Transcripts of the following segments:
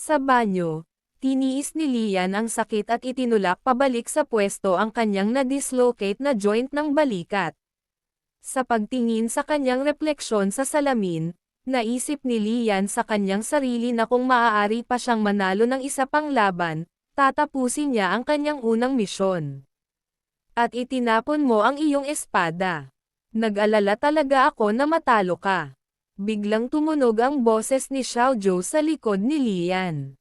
Sa banyo, tiniis ni Lian ang sakit at itinulak pabalik sa pwesto ang kanyang na-dislocate na joint ng balikat. Sa pagtingin sa kanyang refleksyon sa salamin, naisip ni Lian sa kanyang sarili na kung maaari pa siyang manalo ng isa pang laban, tatapusin niya ang kanyang unang misyon. At itinapon mo ang iyong espada. Nag-alala talaga ako na matalo ka. Biglang tumunog ang boses ni Xiao Zhou sa likod ni Lian.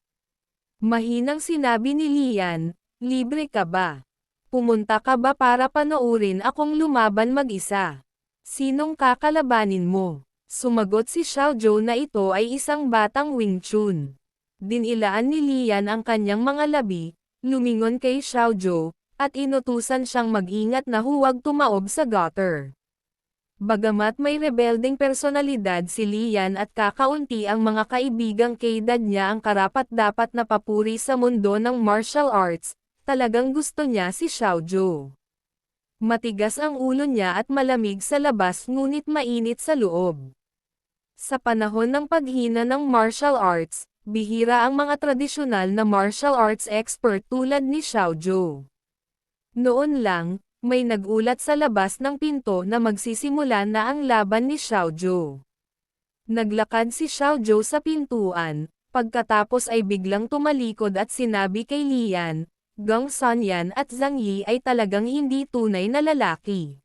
Mahinang sinabi ni Lian, libre ka ba? Pumunta ka ba para panoorin akong lumaban mag-isa? Sinong kakalabanin mo? Sumagot si Xiao Zhou na ito ay isang batang Wing Chun. Dinilaan ni Lian ang kanyang mga labi, lumingon kay Xiao Zhou, at inutusan siyang mag-ingat na huwag tumaob sa gutter. Bagamat may rebelding personalidad si Lian at kakaunti ang mga kaibigang kaedad niya ang karapat-dapat na papuri sa mundo ng martial arts, talagang gusto niya si Xiao Zhou. Matigas ang ulo niya at malamig sa labas ngunit mainit sa loob. Sa panahon ng paghina ng martial arts, bihira ang mga tradisyonal na martial arts expert tulad ni Xiao Zhou. Noon lang, may nagulat sa labas ng pinto na magsisimula na ang laban ni Xiao Zhou. Naglakad si Xiao Zhou sa pintuan, pagkatapos ay biglang tumalikod at sinabi kay Lian, Gong Sanyan at Zhang Yi ay talagang hindi tunay na lalaki.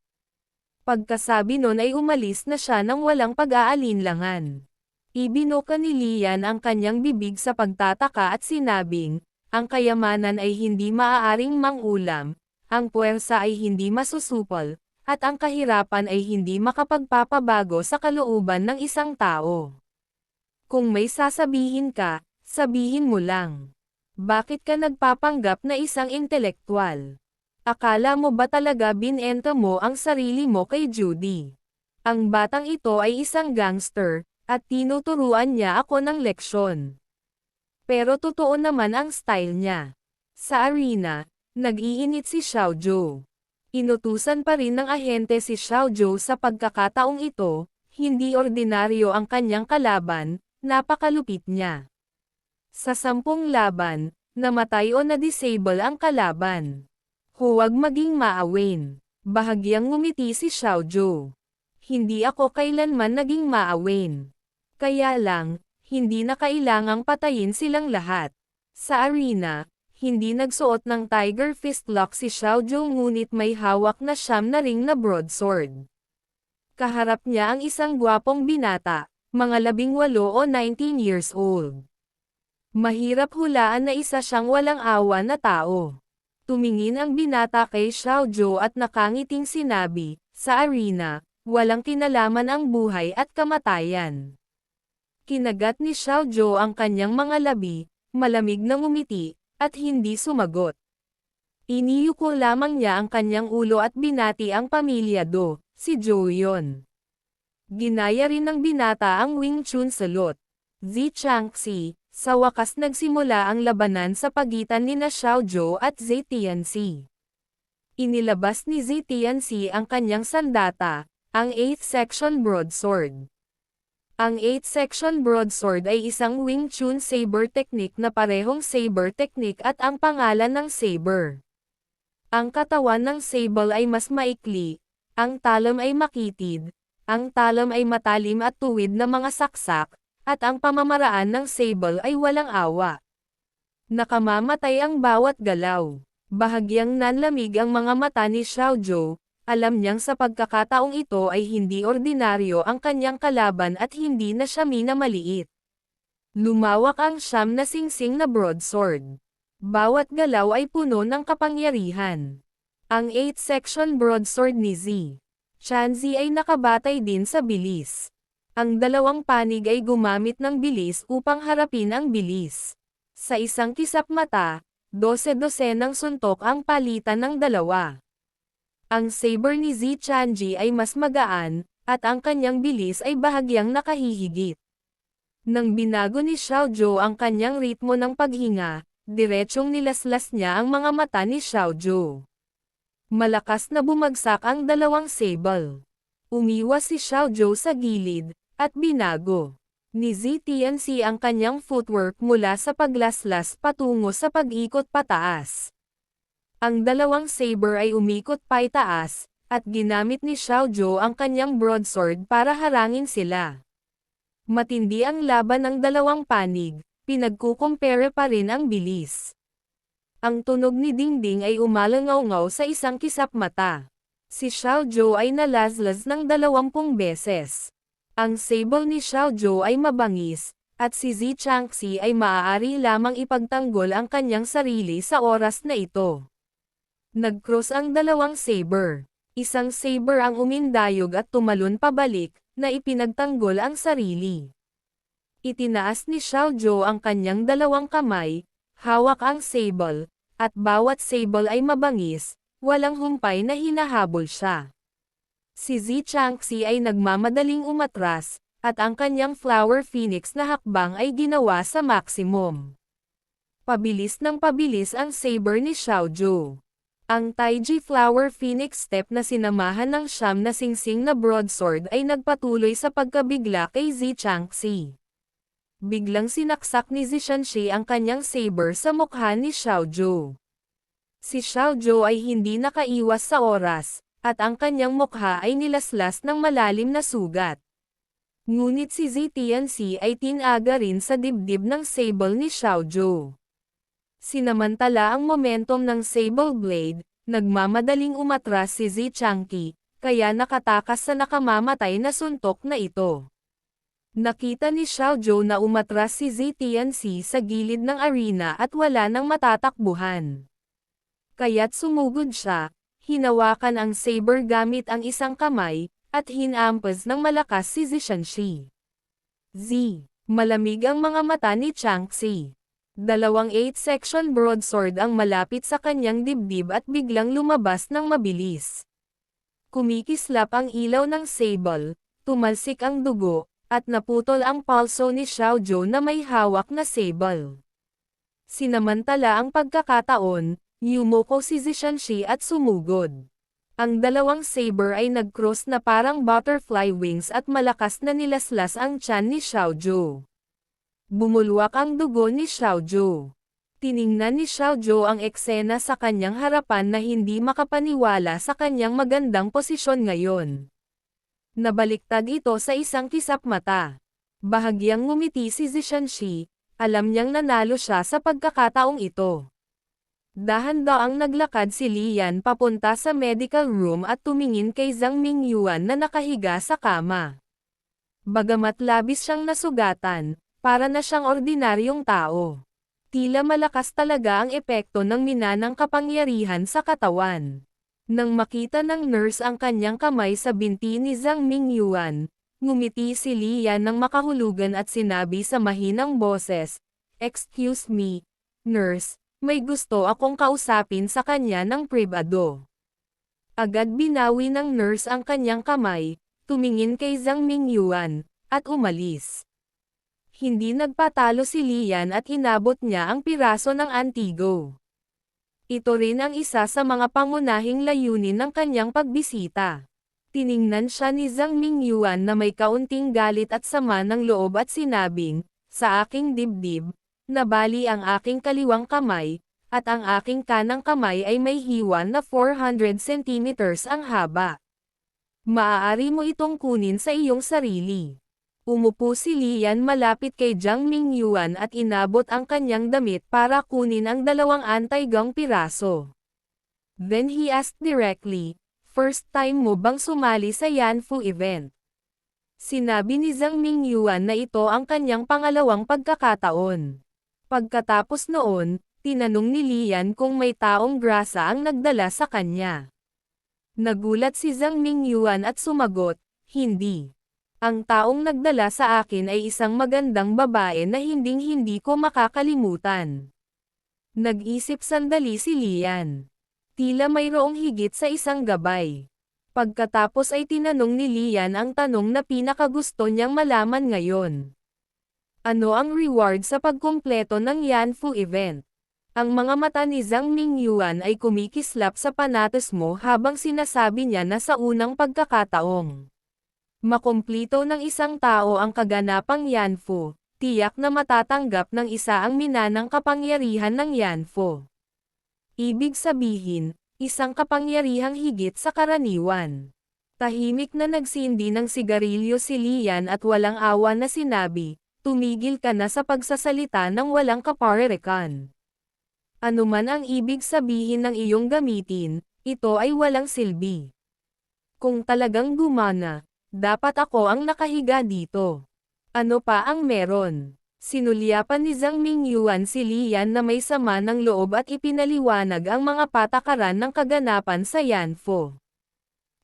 Pagkasabi nun ay umalis na siya nang walang pag-aalinlangan. Ibinoka ni Lian ang kanyang bibig sa pagtataka at sinabing, ang kayamanan ay hindi maaaring mangulam, ang puwersa ay hindi masusupol, at ang kahirapan ay hindi makapagpapabago sa kalooban ng isang tao. Kung may sasabihin ka, sabihin mo lang. Bakit ka nagpapanggap na isang intelektual? Akala mo ba talaga binenta mo ang sarili mo kay Judy? Ang batang ito ay isang gangster, at tinuturuan niya ako ng leksyon. Pero totoo naman ang style niya. Sa arena, nag-iinit si Xiao Zhou. Inutusan pa rin ng ahente si Xiao Zhou sa pagkakataong ito, hindi ordinaryo ang kanyang kalaban, napakalupit niya. Sa 10 laban, namatay o na-disable ang kalaban. Huwag maging maawin. Bahagyang ngumiti si Xiao Zhou. Hindi ako kailanman naging maawin. Kaya lang, hindi na kailangang patayin silang lahat. Sa arena, hindi nagsuot ng Tiger Fist Lock si Xiao Zhou ngunit may hawak na siyam na ring na broadsword. Kaharap niya ang isang gwapong binata, mga 18 o 19 years old. Mahirap hulaan na isa siyang walang awa na tao. Tumingin ang binata kay Xiao Zhou at nakangiting sinabi, sa arena, walang kinalaman ang buhay at kamatayan. Kinagat ni Xiao Zhou ang kanyang mga labi, malamig na ngumiti, at hindi sumagot. Iniyuko lamang niya ang kanyang ulo at binati ang pamilya Do, si Zhou Yun. Ginaya rin ng binata ang Wing Chun salot. Zi Changxi, sa wakas nagsimula ang labanan sa pagitan nina Xiao Zhou at Zhe Tianxi. Inilabas ni Zhe Tianxi ang kanyang sandata, ang 8th section broadsword. Ang 8th section broadsword ay isang Wing Chun saber technique na parehong saber technique at ang pangalan ng saber. Ang katawan ng sable ay mas maikli, ang talam ay makitid, ang talam ay matalim at tuwid na mga saksak, at ang pamamaraan ng sable ay walang awa. Nakamamatay ang bawat galaw. Bahagyang nanlamig ang mga mata ni Xiao Zhou. Alam niyang sa pagkakataong ito ay hindi ordinaryo ang kanyang kalaban at hindi na siya minamaliit. Lumawak ang siyam na singsing na broadsword. Bawat galaw ay puno ng kapangyarihan. Ang 8th section broadsword ni Zi Chanzi ay nakabatay din sa bilis. Ang dalawang panig ay gumamit ng bilis upang harapin ang bilis. Sa isang kisap mata, 12-12 ng suntok ang palitan ng dalawa. Ang saber ni Zi Chanji ay mas magaan, at ang kanyang bilis ay bahagyang nakahihigit. Nang binago ni Xiao Zhou ang kanyang ritmo ng paghinga, diretsyong nilaslas niya ang mga mata ni Xiao Zhou. Malakas na bumagsak ang dalawang sable. Umiwas si Xiao Zhou sa gilid, at binago. ni ZTNC ang kanyang footwork mula sa paglaslas patungo sa pag-ikot pataas. Ang dalawang saber ay umikot paitaas, at ginamit ni Xiaoju ang kanyang broadsword para harangin sila. Matindi ang laban ng dalawang panig, pinagkukumpere pa rin ang bilis. Ang tunog ni Dingding ay umalangaw-ngaw sa isang kisap mata. Si Xiaoju ay nalazlas ng 20 beses. Ang sable ni Xiaoju ay mabangis, at si Zi Changxi ay maaari lamang ipagtanggol ang kanyang sarili sa oras na ito. Nag-cross ang dalawang saber. Isang saber ang umindayog at tumalon pabalik, na ipinagtanggol ang sarili. Itinaas ni Xiaoju ang kanyang dalawang kamay, hawak ang sable, at bawat sable ay mabangis, walang humpay na hinahabol siya. Si Zi Changxi ay nagmamadaling umatras, at ang kanyang Flower Phoenix na hakbang ay ginawa sa maximum. Pabilis ng pabilis ang saber ni Xiaoju. Ang Taiji Flower Phoenix step na sinamahan ng siyam na singsing na broadsword ay nagpatuloy sa pagkabigla kay Zi Changxi. Biglang sinaksak ni Zi Shanxi ang kanyang saber sa mukha ni Xiaoju. Si Xiaoju ay hindi nakaiwas sa oras, at ang kanyang mukha ay nilaslas ng malalim na sugat. Ngunit si ZTNC ay tinaga rin sa dibdib ng sable ni Xiaoju. Sinamantala ang momentum ng sable blade, nagmamadaling umatras si Zi Changxi, kaya nakatakas sa nakamamatay na suntok na ito. Nakita ni Xiaoju na umatras si ZTNC sa gilid ng arena at wala nang matatakbuhan. Kaya't sumugod siya, hinawakan ang saber gamit ang isang kamay, at hinampas ng malakas si Zi Shanxi. Malamig ang mga mata ni Changxi. Dalawang 8-section broadsword ang malapit sa kanyang dibdib at biglang lumabas ng mabilis. Kumikislap ang ilaw ng sable, tumalsik ang dugo, at naputol ang palso ni Xiaoju na may hawak na sable. Sinamantala ang pagkakataon, yumoko si Zi Shanxi at sumugod. Ang dalawang saber ay nag-cross na parang butterfly wings at malakas na nilaslas ang tiyan ni Xiaoju. Bumulwak ang dugo ni Xiaoju. Tiningnan ni Xiaoju ang eksena sa kanyang harapan na hindi makapaniwala sa kanyang magandang posisyon ngayon. Nabaliktad ito sa isang kisap mata. Bahagyang ngumiti si Zi Shanxi, alam niyang nanalo siya sa pagkakataong ito. Dahan-daang naglakad si Lian papunta sa medical room at tumingin kay Zhang Mingyuan na nakahiga sa kama. Bagamat labis siyang nasugatan, para na siyang ordinaryong tao. Tila malakas talaga ang epekto ng minanang kapangyarihan sa katawan. Nang makita ng nurse ang kanyang kamay sa binti ni Zhang Mingyuan, ngumiti si Lian ng makahulugan at sinabi sa mahinang boses, "Excuse me, nurse, may gusto akong kausapin sa kanya ng pribado." Agad binawi ng nurse ang kanyang kamay, tumingin kay Zhang Mingyuan, at umalis. Hindi nagpatalo si Lian at inabot niya ang piraso ng antigo. Ito rin ang isa sa mga pangunahing layunin ng kanyang pagbisita. Tiningnan siya ni Zhang Mingyuan na may kaunting galit at sama ng loob at sinabing, "Sa aking dibdib, nabali ang aking kaliwang kamay, at ang aking kanang kamay ay may hiwa na 400 centimeters ang haba. Maaari mo itong kunin sa iyong sarili." Umupo si Lian malapit kay Zhang Mingyuan at inabot ang kanyang damit para kunin ang dalawang anti-gong piraso. Then he asked directly, "First time mo bang sumali sa Yanfu event?" Sinabi ni Zhang Mingyuan na ito ang kanyang pangalawang pagkakataon. Pagkatapos noon, tinanong ni Lian kung may taong grasa ang nagdala sa kanya. Nagulat si Zhang Mingyuan at sumagot, "Hindi. Ang taong nagdala sa akin ay isang magandang babae na hinding-hindi ko makakalimutan." Nag-isip sandali si Lian. Tila mayroong higit sa isang gabay. Pagkatapos ay tinanong ni Lian ang tanong na pinakagusto niyang malaman ngayon. Ano ang reward sa pagkumpleto ng Yanfu event? Ang mga mata ni Zhang Mingyuan ay kumikislap sa panatos mo habang sinasabi niya na sa unang pagkakataong. Makumplito ng isang tao ang kaganapang Yanfu, tiyak na matatanggap ng isa ang minanang kapangyarihan ng Yanfu. Ibig sabihin, isang kapangyarihang higit sa karaniwan. Tahimik na nagsindi ng sigarilyo si Lian at walang awa na sinabi, tumigil ka na sa pagsasalita ng walang kaparerekan. Ano man ang ibig sabihin ng iyong gamitin, ito ay walang silbi. Kung talagang gumana, dapat ako ang nakahiga dito. Ano pa ang meron? Sinulyapan ni Zhang Mingyuan si Lian na may sama ng loob at ipinaliwanag ang mga patakaran ng kaganapan sa Yanfu.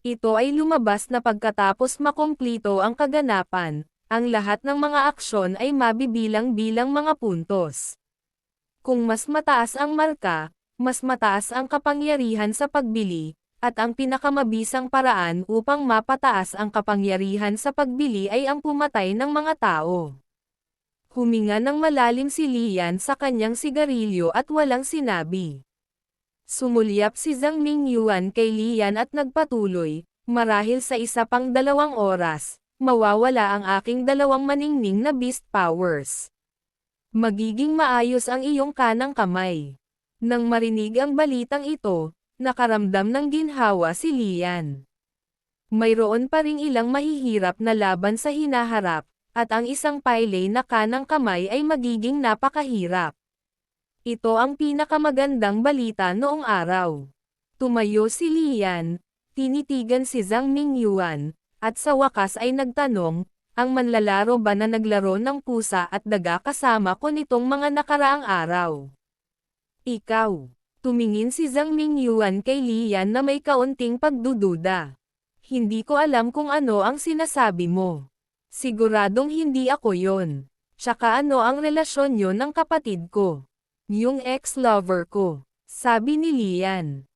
Ito ay lumabas na pagkatapos makumplito ang kaganapan, ang lahat ng mga aksyon ay mabibilang bilang mga puntos. Kung mas mataas ang marka, mas mataas ang kapangyarihan sa pagbili, at ang pinakamabisang paraan upang mapataas ang kapangyarihan sa pagbili ay ang pumatay ng mga tao. Huminga ng malalim si Lian sa kanyang sigarilyo at walang sinabi. Sumulyap si Zhang Mingyuan kay Lian at nagpatuloy, marahil sa isa pang 2 oras, mawawala ang aking 2 maningning na beast powers. Magiging maayos ang iyong kanang kamay. Nang marinig ang balitang ito, nakaramdam ng ginhawa si Lian. Mayroon pa ring ilang mahihirap na laban sa hinaharap, at ang isang pile na kanang kamay ay magiging napakahirap. Ito ang pinakamagandang balita noong araw. Tumayo si Lian, tinitigan si Zhang Mingyuan, at sa wakas ay nagtanong, ang manlalaro ba na naglaro ng pusa at daga kasama ko nitong mga nakaraang araw? Ikaw. Tumingin si Zhang Mingyuan kay Lian na may kaunting pagdududa. Hindi ko alam kung ano ang sinasabi mo. Siguradong hindi ako yon. Tsaka ano ang relasyon nyo ng kapatid ko? Yung ex-lover ko, sabi ni Lian.